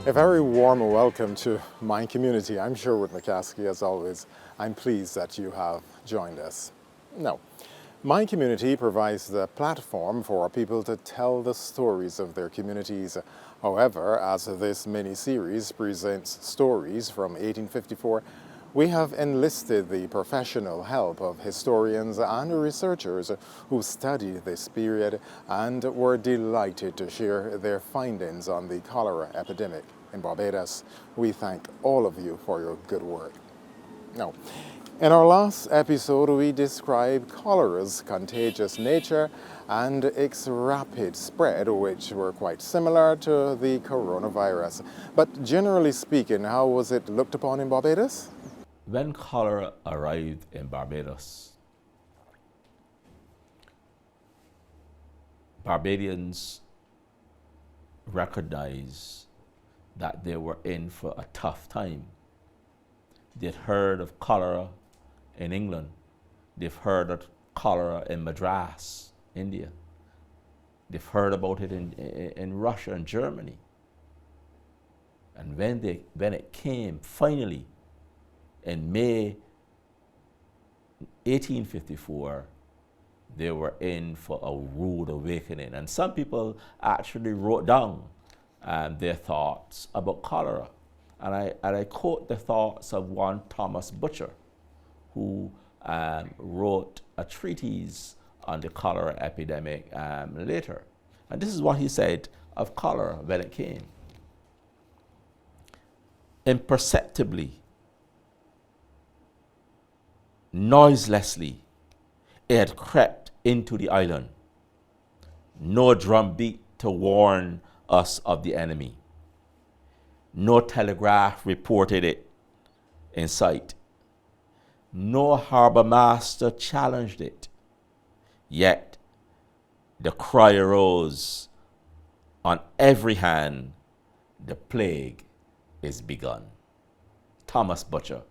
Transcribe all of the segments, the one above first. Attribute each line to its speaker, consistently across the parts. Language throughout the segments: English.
Speaker 1: A very warm welcome to my community. I'm Sherwood McCaskey, as always. I'm pleased that you have joined us. Now, my community provides the platform for people to tell the stories of their communities. However, as this mini-series presents stories from 1854, we have enlisted the professional help of historians and researchers who studied this period and were delighted to share their findings on the cholera epidemic in Barbados. We thank all of you for your good work. Now, in our last episode, we described cholera's contagious nature and its rapid spread, which were quite similar to the coronavirus. But generally speaking, how was it looked upon in Barbados?
Speaker 2: When cholera arrived in Barbados, Barbadians recognized that they were in for a tough time. They'd heard of cholera in England. They've heard of cholera in Madras, India. They've heard about it in Russia and Germany. And when it came finally in May 1854, they were in for a rude awakening. And some people actually wrote down their thoughts about cholera. And I quote the thoughts of one Thomas Butcher, who wrote a treatise on the cholera epidemic later. And this is what he said of cholera when it came. Imperceptibly, noiselessly, it had crept into the island. No drumbeat to warn us of the enemy. No telegraph reported it in sight. No harbor master challenged it. Yet the cry arose on every hand, the plague is begun. Thomas Butcher,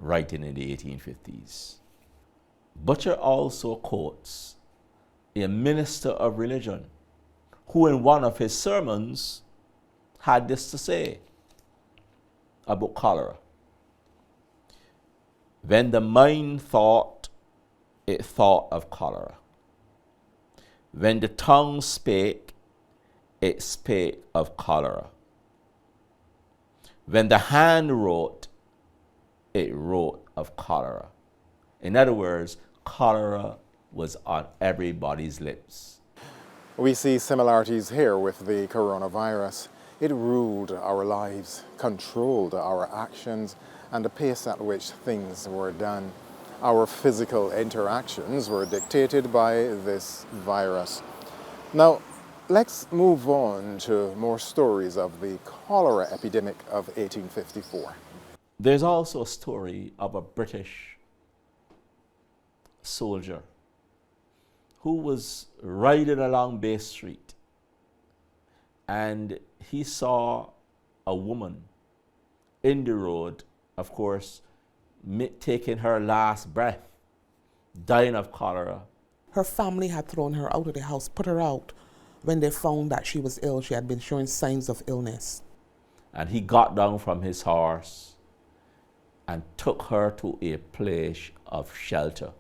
Speaker 2: writing in the 1850s. Butcher also quotes a minister of religion who in one of his sermons had this to say about cholera. When the mind thought, it thought of cholera. When the tongue spake, it spake of cholera. When the hand wrote, it wrote of cholera. In other words, cholera was on everybody's lips.
Speaker 1: We see similarities here with the coronavirus. It ruled our lives, controlled our actions, and the pace at which things were done. Our physical interactions were dictated by this virus. Now, let's move on to more stories of the cholera epidemic of 1854.
Speaker 2: There's also a story of a British soldier who was riding along Bay Street, and he saw a woman in the road, of course, taking her last breath, dying of cholera.
Speaker 3: Her family had thrown her out of the house, put her out, when they found that she was ill. She had been showing signs of illness.
Speaker 2: And he got down from his horse and took her to a place of shelter.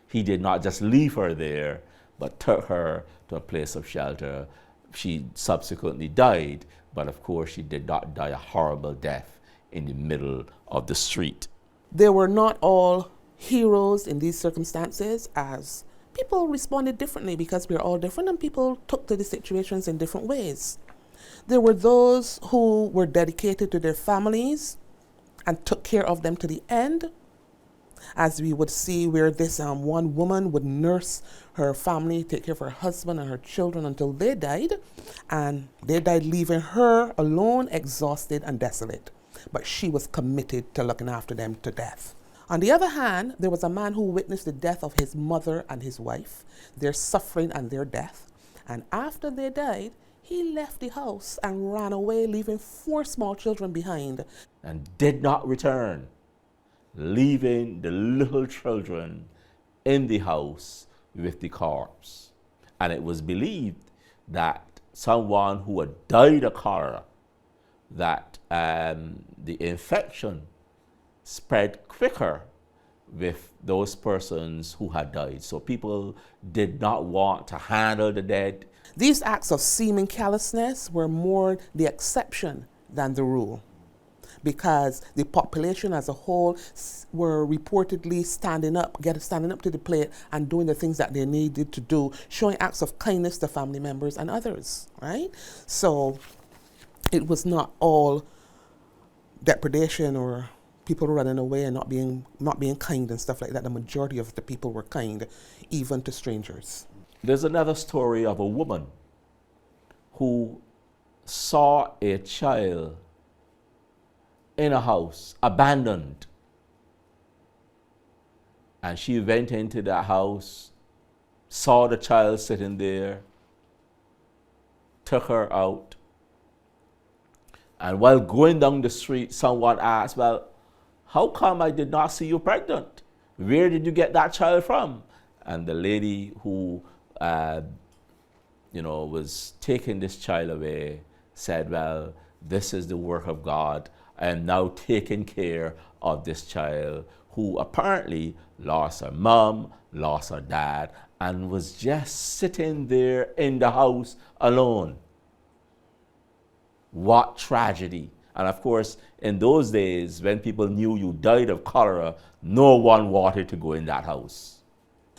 Speaker 2: He did not just leave her there, but took her to a place of shelter. She subsequently died, but of course she did not die a horrible death in the middle of the street.
Speaker 3: They were not all heroes in these circumstances, as people responded differently because we're all different and people took to the situations in different ways. There were those who were dedicated to their families and took care of them to the end, as we would see where this one woman would nurse her family, take care of her husband and her children until they died, and they died leaving her alone, exhausted and desolate. But she was committed to looking after them to death. On the other hand, there was a man who witnessed the death of his mother and his wife, their suffering and their death, and after they died, he left the house and ran away, leaving 4 small children behind.
Speaker 2: And did not return, leaving the little children in the house with the corpse. And it was believed that someone who had died of cholera that the infection spread quicker with those persons who had died. So people did not want to handle the dead.
Speaker 3: These acts of seeming callousness were more the exception than the rule, because the population as a whole were reportedly standing up to the plate and doing the things that they needed to do, showing acts of kindness to family members and others, right? So it was not all depredation or people running away and not being kind and stuff like that. The majority of the people were kind, even to strangers.
Speaker 2: There's another story of a woman who saw a child in a house, abandoned. And she went into that house, saw the child sitting there, took her out. And while going down the street, someone asked, well, how come I did not see you pregnant? Where did you get that child from? And the lady who was taking this child away said, well, this is the work of God. I am now taking care of this child who apparently lost her mom, lost her dad, and was just sitting there in the house alone. What tragedy. And of course, in those days, when people knew you died of cholera, no one wanted to go in that house.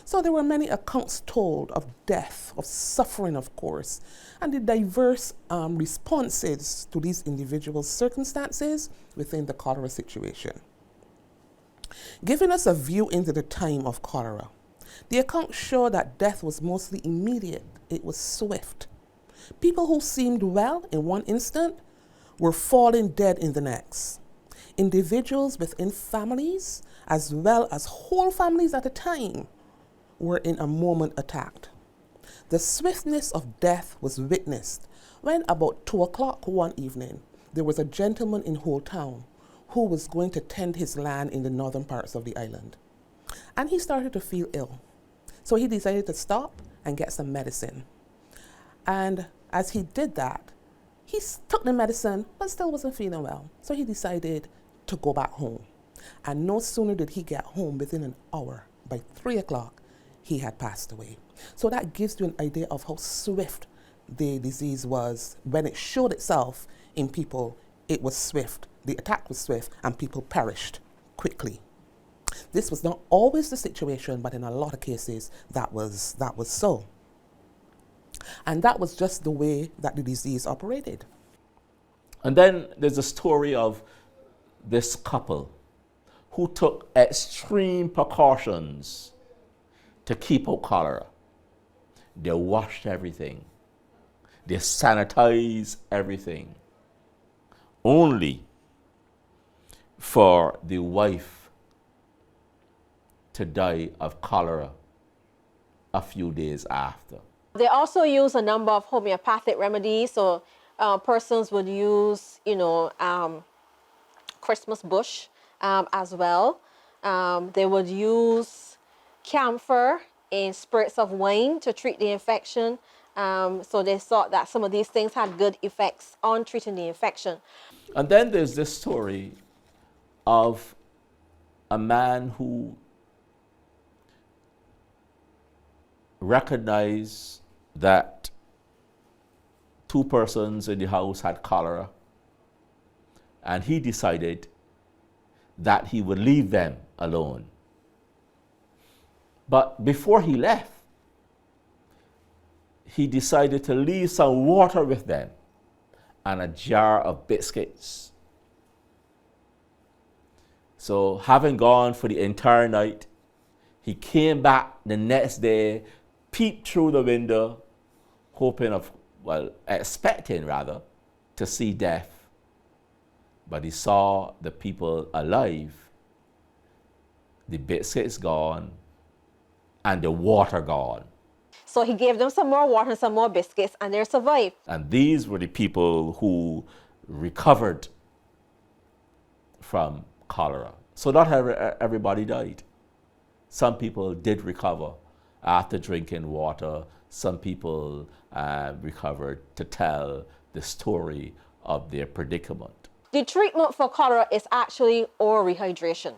Speaker 3: So there were many accounts told of death, of suffering, of course, and the diverse responses to these individual circumstances within the cholera situation. Giving us a view into the time of cholera, the accounts show that death was mostly immediate. It was swift. People who seemed well in one instant were falling dead in the next. Individuals within families, as well as whole families at a time, were in a moment attacked. The swiftness of death was witnessed when about 2 o'clock one evening, there was a gentleman in Whole Town who was going to tend his land in the northern parts of the island. And he started to feel ill. So he decided to stop and get some medicine. And as he did that, he took the medicine, but still wasn't feeling well. So he decided to go back home. And no sooner did he get home, within an hour, by 3 o'clock, he had passed away. So that gives you an idea of how swift the disease was. When it showed itself in people, it was swift. The attack was swift, and people perished quickly. This was not always the situation, but in a lot of cases, that was so. And that was just the way that the disease operated.
Speaker 2: And then there's a story of this couple who took extreme precautions to keep out cholera. They washed everything. They sanitized everything. Only for the wife to die of cholera a few days after.
Speaker 4: They also use a number of homeopathic remedies. So persons would use, Christmas bush as well. They would use camphor in spirits of wine to treat the infection. So they thought that some of these things had good effects on treating the infection.
Speaker 2: And then there's this story of a man who recognized that 2 persons in the house had cholera, and he decided that he would leave them alone. But before he left, he decided to leave some water with them and a jar of biscuits. So having gone for the entire night, he came back the next day, peeped through the window, expecting rather, to see death. But he saw the people alive, the biscuits gone, and the water gone.
Speaker 4: So he gave them some more water and some more biscuits, and they survived.
Speaker 2: And these were the people who recovered from cholera. So not everybody died. Some people did recover after drinking water. Some people recovered to tell the story of their predicament.
Speaker 4: The treatment for cholera is actually oral rehydration.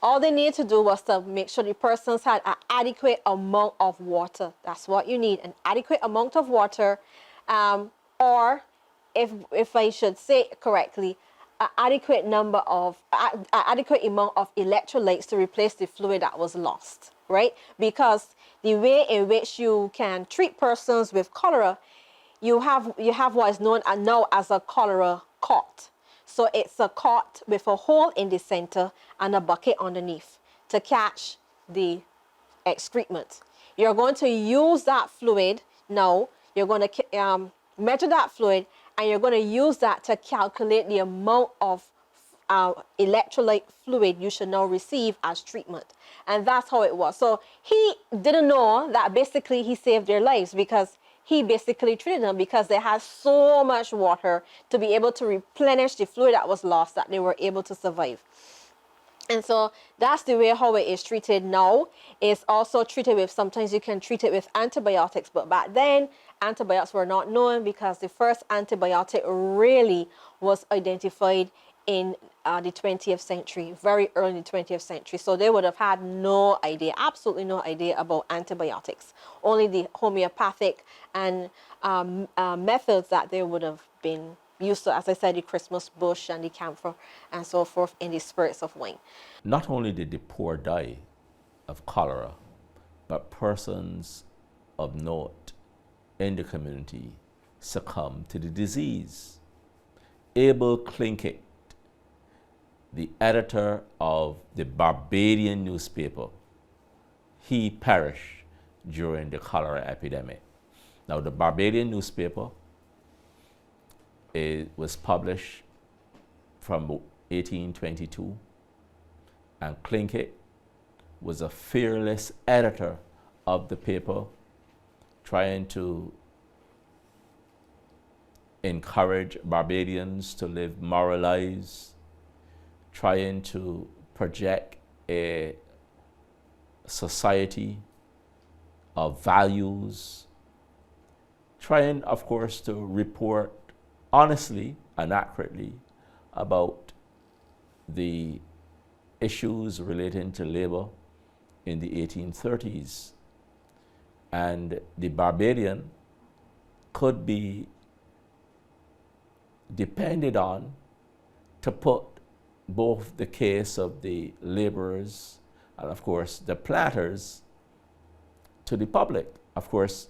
Speaker 4: All they need to do was to make sure the persons had an adequate amount of water. That's what you need, an adequate amount of water, or if I should say it correctly, an adequate amount of electrolytes to replace the fluid that was lost, right? Because the way in which you can treat persons with cholera, you have what is known now as a cholera cot. So it's a cot with a hole in the center and a bucket underneath to catch the excrement. You're going to use that fluid now. You're going to measure that fluid, and you're going to use that to calculate the amount of electrolyte fluid you should now receive as treatment. And that's how it was. So he didn't know that basically he saved their lives, because he basically treated them because they had so much water to be able to replenish the fluid that was lost, that they were able to survive. And so that's the way how it is treated now. It's also treated with, sometimes you can treat it with antibiotics, but back then antibiotics were not known, because the first antibiotic really was identified in the 20th century, very early in the 20th century. So they would have had no idea, absolutely no idea about antibiotics, only the homeopathic and methods that they would have been used to, as I said, the Christmas bush and the camphor and so forth, in the spirits of wine.
Speaker 2: Not only did the poor die of cholera, but persons of note in the community succumbed to the disease. Abel Plinkett, the editor of the Barbadian newspaper, he perished during the cholera epidemic. Now, the Barbadian newspaper, it was published from 1822, and Plinkett was a fearless editor of the paper, trying to encourage Barbadians to live moral lives, trying to project a society of values, trying, of course, to report honestly and accurately about the issues relating to labor in the 1830s. And the Barbadian could be depended on to put both the case of the laborers and, of course, the planters to the public. Of course,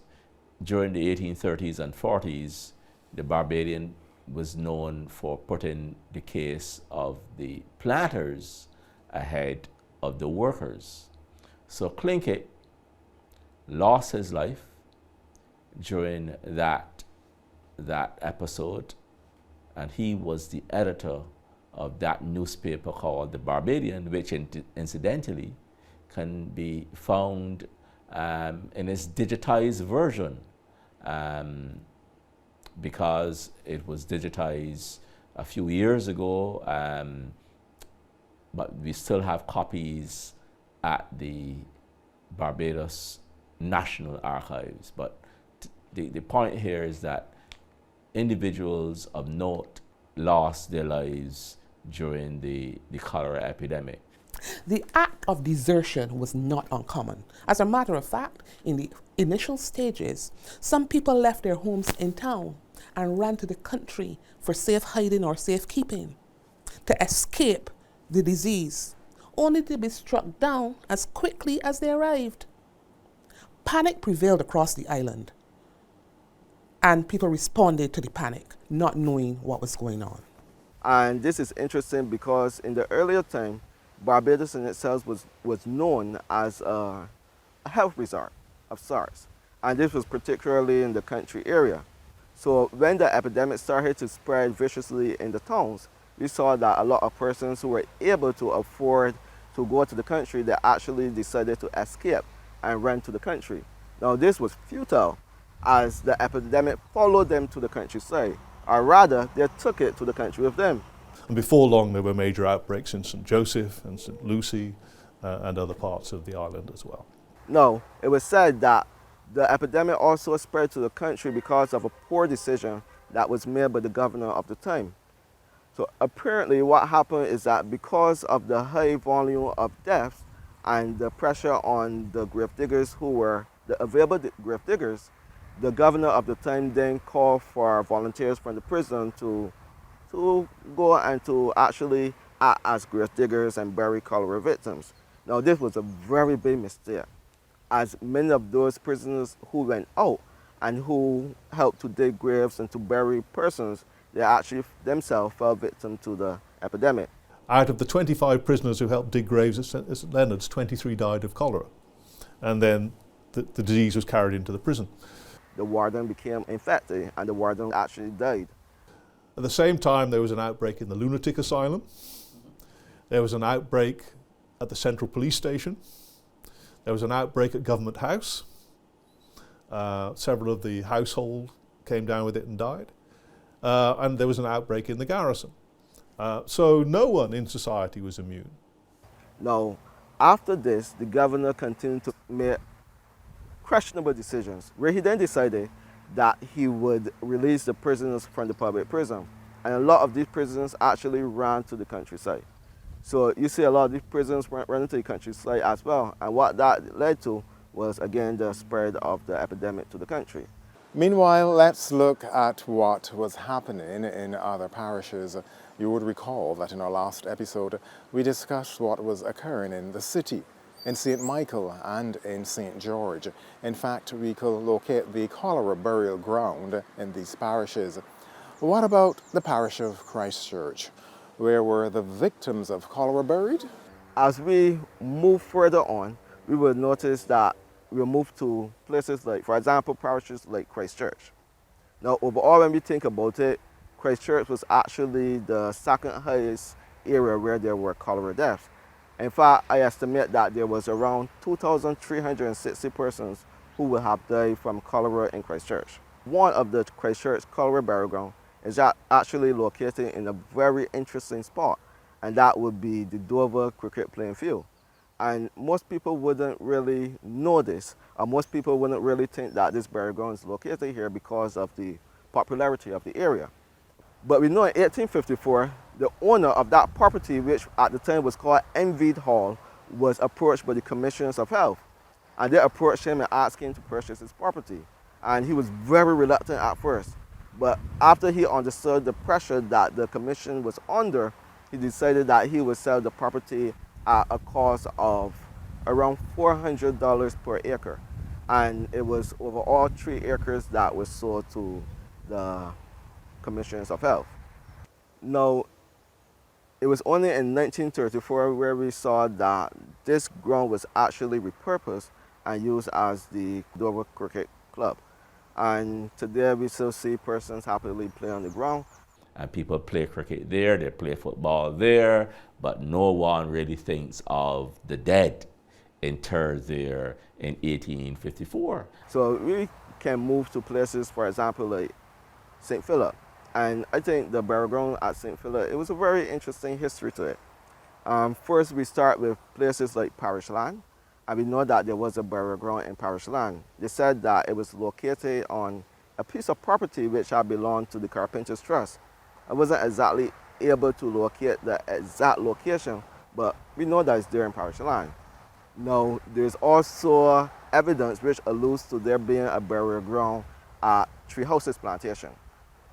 Speaker 2: during the 1830s and 40s, the Barbadian was known for putting the case of the planters ahead of the workers. So Plinkett lost his life during that episode, and he was the editor of that newspaper called The Barbadian, which incidentally can be found in its digitized version, because it was digitized a few years ago, but we still have copies at the Barbados National Archives. But the point here is that individuals of note lost their lives during the cholera epidemic.
Speaker 3: The act of desertion was not uncommon. As a matter of fact, in the initial stages, some people left their homes in town and ran to the country for safe hiding or safekeeping, to escape the disease, only to be struck down as quickly as they arrived. Panic prevailed across the island, and people responded to the panic, not knowing what was going on.
Speaker 5: And this is interesting because in the earlier time, Barbados in itself was known as a health resort of SARS. And this was particularly in the country area. So when the epidemic started to spread viciously in the towns, we saw that a lot of persons who were able to afford to go to the country, they actually decided to escape and run to the country. Now this was futile, as the epidemic followed them to the countryside, or rather, they took it to the country with them.
Speaker 6: And before long, there were major outbreaks in St. Joseph and St. Lucie and other parts of the island as well.
Speaker 5: No, it was said that the epidemic also spread to the country because of a poor decision that was made by the governor of the time. So apparently what happened is that because of the high volume of deaths and the pressure on the grave diggers who were the available grave diggers, the governor of the time then called for volunteers from the prison to go and to actually act as grave diggers and bury cholera victims. Now this was a very big mistake, as many of those prisoners who went out and who helped to dig graves and to bury persons, they actually themselves fell victim to the epidemic.
Speaker 6: Out of the 25 prisoners who helped dig graves at St Leonard's, 23 died of cholera. And then the disease was carried into the prison.
Speaker 5: The warden became infected and the warden actually died.
Speaker 6: At the same time, there was an outbreak in the lunatic asylum. There was an outbreak at the Central Police Station. There was an outbreak at Government House. Several of the household came down with it and died. And there was an outbreak in the garrison. So no one in society was immune.
Speaker 5: Now, after this, the governor continued to make questionable decisions, where he then decided that he would release the prisoners from the public prison. And a lot of these prisoners actually ran to the countryside. So you see a lot of these prisoners running to the countryside as well. And what that led to was, again, the spread of the epidemic to the country.
Speaker 1: Meanwhile, let's look at what was happening in other parishes. You would recall that in our last episode, we discussed what was occurring in the city, in St. Michael and in St. George. In fact, we could locate the cholera burial ground in these parishes. What about the parish of Christchurch? Where were the victims of cholera buried?
Speaker 5: As we move further on, we will notice that we move to places like, for example, parishes like Christchurch. Now, overall, when we think about it, Christchurch was actually the second highest area where there were cholera deaths. In fact, I estimate that there was around 2,360 persons who would have died from cholera in Christchurch. One of the Christchurch cholera burial ground is actually located in a very interesting spot, and that would be the Dover cricket playing field. And most people wouldn't really know this, or most people wouldn't really think that this burial ground is located here because of the popularity of the area. But we know in 1854, the owner of that property, which at the time was called Envied Hall, was approached by the Commissioners of Health. And they approached him and asked him to purchase his property. And he was very reluctant at first. But after he understood the pressure that the commission was under, he decided that he would sell the property at a cost of around $400 per acre. And it was over all 3 acres that was sold to the Commissioners of Health. Now, it was only in 1934 where we saw that this ground was actually repurposed and used as the Dover Cricket Club. And today we still see persons happily play on the ground.
Speaker 2: And people play cricket there, they play football there, but no one really thinks of the dead interred there in 1854.
Speaker 5: So we can move to places, for example, like St. Philip. And I think the burial ground at St. Philip, it was a very interesting history to it. First, we start with places like Parish land, and we know that there was a burial ground in Parish land. They said that it was located on a piece of property which had belonged to the Carpenters Trust. I wasn't exactly able to locate the exact location, but we know that it's there in Parish land. Now, there's also evidence which alludes to there being a burial ground at Tree Houses Plantation.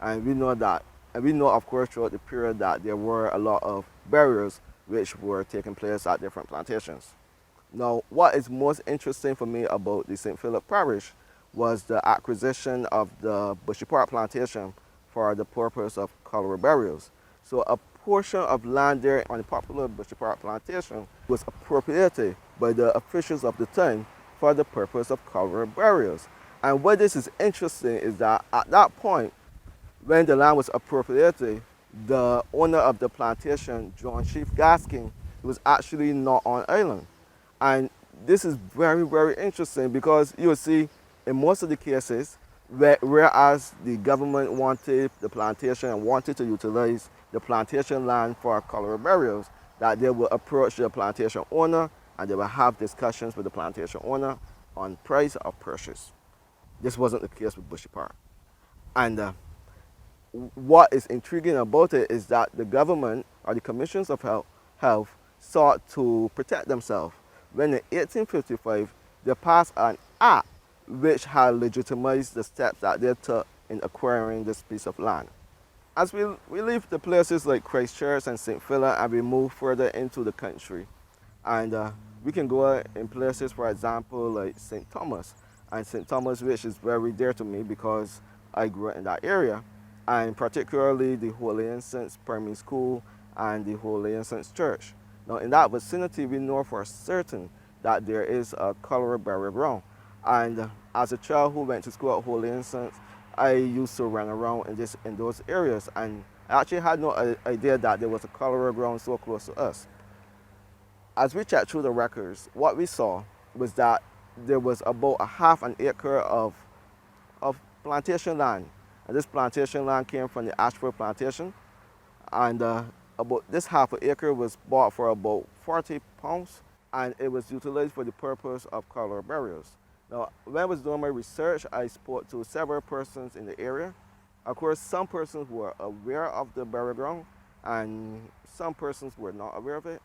Speaker 5: And we know that, and we know, of course, throughout the period that there were a lot of burials which were taking place at different plantations. Now, what is most interesting for me about the St. Philip Parish was the acquisition of the Bushy Park Plantation for the purpose of cholera burials. So a portion of land there on the popular Bushy Park Plantation was appropriated by the officials of the time for the purpose of cholera burials. And what this is interesting is that at that point, when the land was appropriated, the owner of the plantation, John Chief Gaskin, was actually not on island. And this is very, very interesting because you will see in most of the cases, whereas the government wanted the plantation and wanted to utilize the plantation land for cholera burials, that they will approach the plantation owner and they will have discussions with the plantation owner on price of purchase. This wasn't the case with Bushy Park. And what is intriguing about it is that the government or the commissions of health sought to protect themselves. When in 1855, they passed an act which had legitimized the steps that they took in acquiring this piece of land. As we leave the places like Christchurch and St. Philip and we move further into the country, and we can go in places, for example, like St. Thomas, and St. Thomas, which is very dear to me because I grew up in that area, and particularly the Holy Innocents Primary School and the Holy Innocents Church. Now, in that vicinity, we know for certain that there is a cholera burial ground. And as a child who went to school at Holy Innocents, I used to run around in those areas, and I actually had no idea that there was a cholera ground so close to us. As we checked through the records, what we saw was that there was about a half an acre of plantation land. And this plantation land came from the Ashford plantation. And about this half an acre was bought for about £40, and it was utilized for the purpose of cholera burials. Now, when I was doing my research, I spoke to several persons in the area. Of course, some persons were aware of the burial ground, and some persons were not aware of it.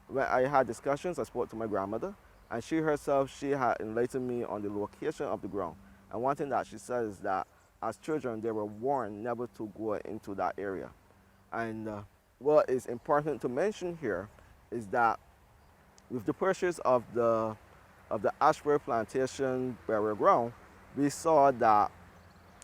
Speaker 5: When I had discussions, I spoke to my grandmother, and she herself, she had enlightened me on the location of the ground. And one thing that she said is that as children, they were warned never to go into that area. And what is important to mention here is that with the purchase of the Ashford Plantation burial ground, we saw that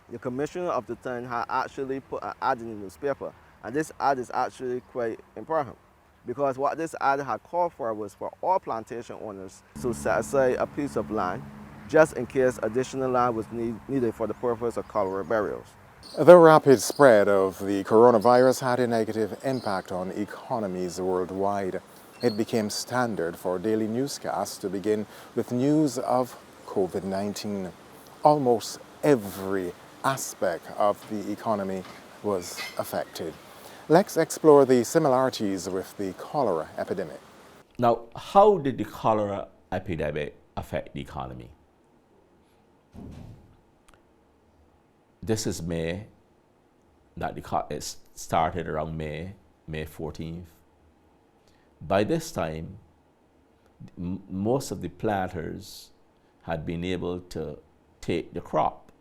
Speaker 5: the commissioner of the town had actually put an ad in the newspaper. And this ad is actually quite important, because what this ad had called for was for all plantation owners to set aside a piece of land just in case additional land was needed for the purpose of cholera burials.
Speaker 1: The rapid spread of the coronavirus had a negative impact on economies worldwide. It became standard for daily newscasts to begin with news of COVID-19. Almost every aspect of the economy was affected. Let's explore the similarities with the cholera epidemic.
Speaker 2: Now, how did the cholera epidemic affect the economy? This is May, it started around May 14th. By this time, most of the planters had been able to take the crop.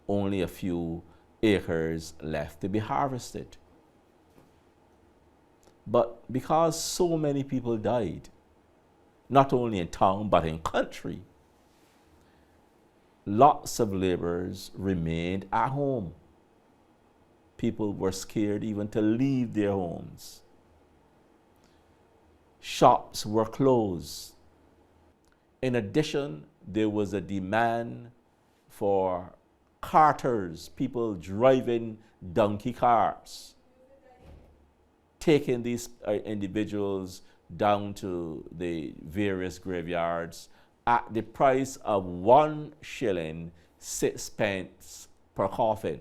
Speaker 2: Only a few acres left to be harvested. But because so many people died, not only in town but in country, lots of laborers remained at home. People were scared even to leave their homes. Shops were closed. In addition, there was a demand for carters, people driving donkey carts, taking these individuals down to the various graveyards at the price of 1 shilling 6 pence per coffin.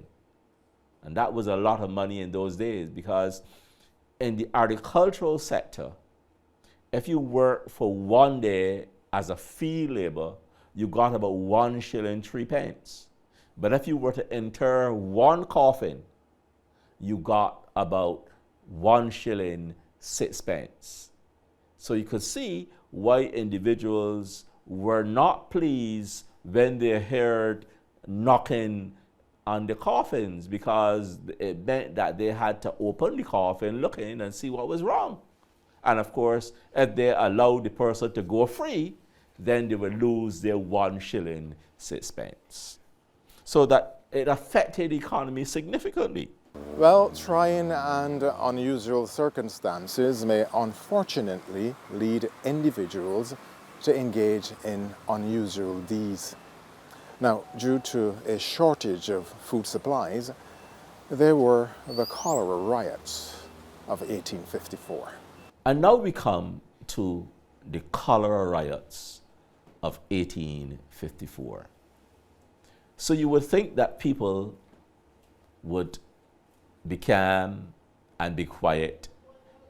Speaker 2: And that was a lot of money in those days, because in the agricultural sector, if you worked for 1 day as a field labor, you got about 1 shilling 3 pence. But if you were to inter 1 coffin, you got about 1 shilling 6 pence. So you could see why individuals were not pleased when they heard knocking on the coffins, because it meant that they had to open the coffin, look in and see what was wrong. And of course, if they allowed the person to go free, then they would lose their 1 shilling 6 pence. So that it affected the economy significantly.
Speaker 1: Well, trying and unusual circumstances may unfortunately lead individuals to engage in unusual deeds. Now, due to a shortage of food supplies, there were the cholera riots of 1854.
Speaker 2: And now we come to the cholera riots of 1854. So you would think that people would be calm and be quiet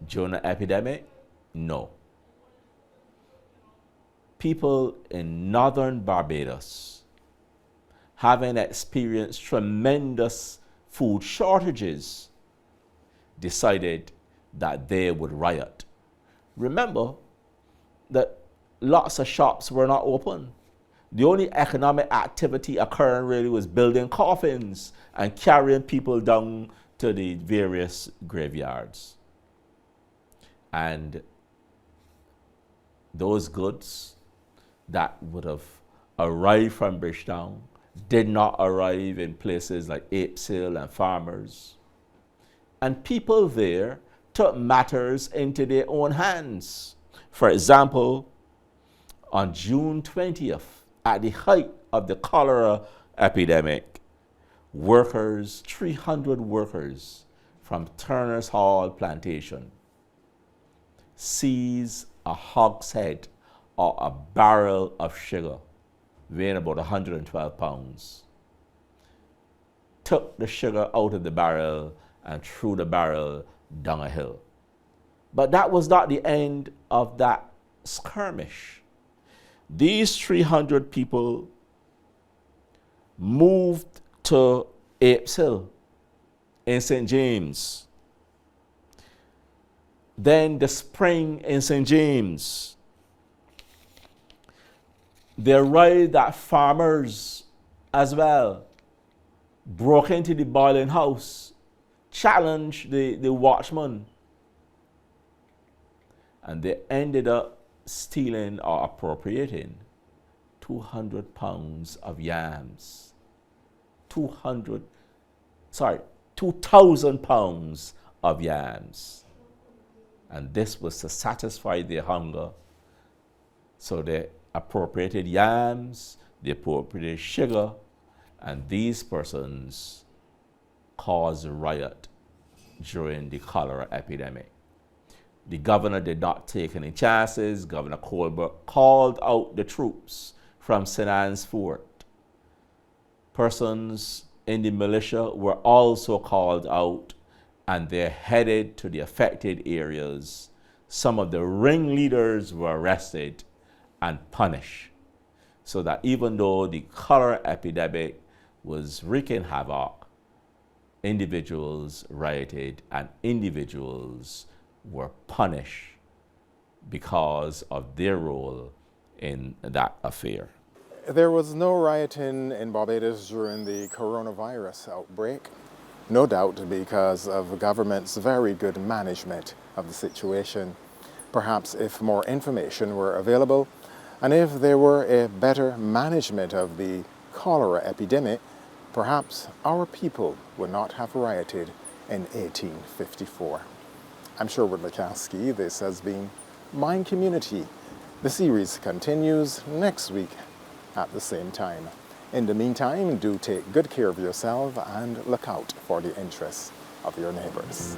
Speaker 2: during an epidemic? No. People in northern Barbados, having experienced tremendous food shortages, decided that they would riot. Remember that lots of shops were not open. The only economic activity occurring really was building coffins and carrying people down to the various graveyards. And those goods that would have arrived from Bridgetown did not arrive in places like Apes Hill and Farmers. And people there took matters into their own hands. For example, on June 20th, at the height of the cholera epidemic, 300 workers from Turner's Hall plantation seized a hogshead or a barrel of sugar weighing about 112 pounds, took the sugar out of the barrel and threw the barrel down a hill. But that was not the end of that skirmish. These 300 people moved to Apes Hill in St. James. Then the spring in St. James. They arrived at Farmers as well, broke into the boiling house, challenged the watchman, and they ended up stealing or appropriating 200 pounds of yams. 2,000 pounds of yams. And this was to satisfy their hunger. So they appropriated yams, they appropriated sugar, and these persons caused a riot during the cholera epidemic. The governor did not take any chances. Governor Colbert called out the troops from St. Anne's Fort. Persons in the militia were also called out, and they headed to the affected areas. Some of the ringleaders were arrested and punished, so that even though the cholera epidemic was wreaking havoc, individuals rioted and individuals were punished because of their role in that affair.
Speaker 1: There was no rioting in Barbados during the coronavirus outbreak, no doubt because of the government's very good management of the situation. Perhaps if more information were available, and if there were a better management of the cholera epidemic, perhaps our people would not have rioted in 1854. I'm Sherwood McCaskey. This has been Mind Community. The series continues next week at the same time. In the meantime, do take good care of yourself and look out for the interests of your neighbors.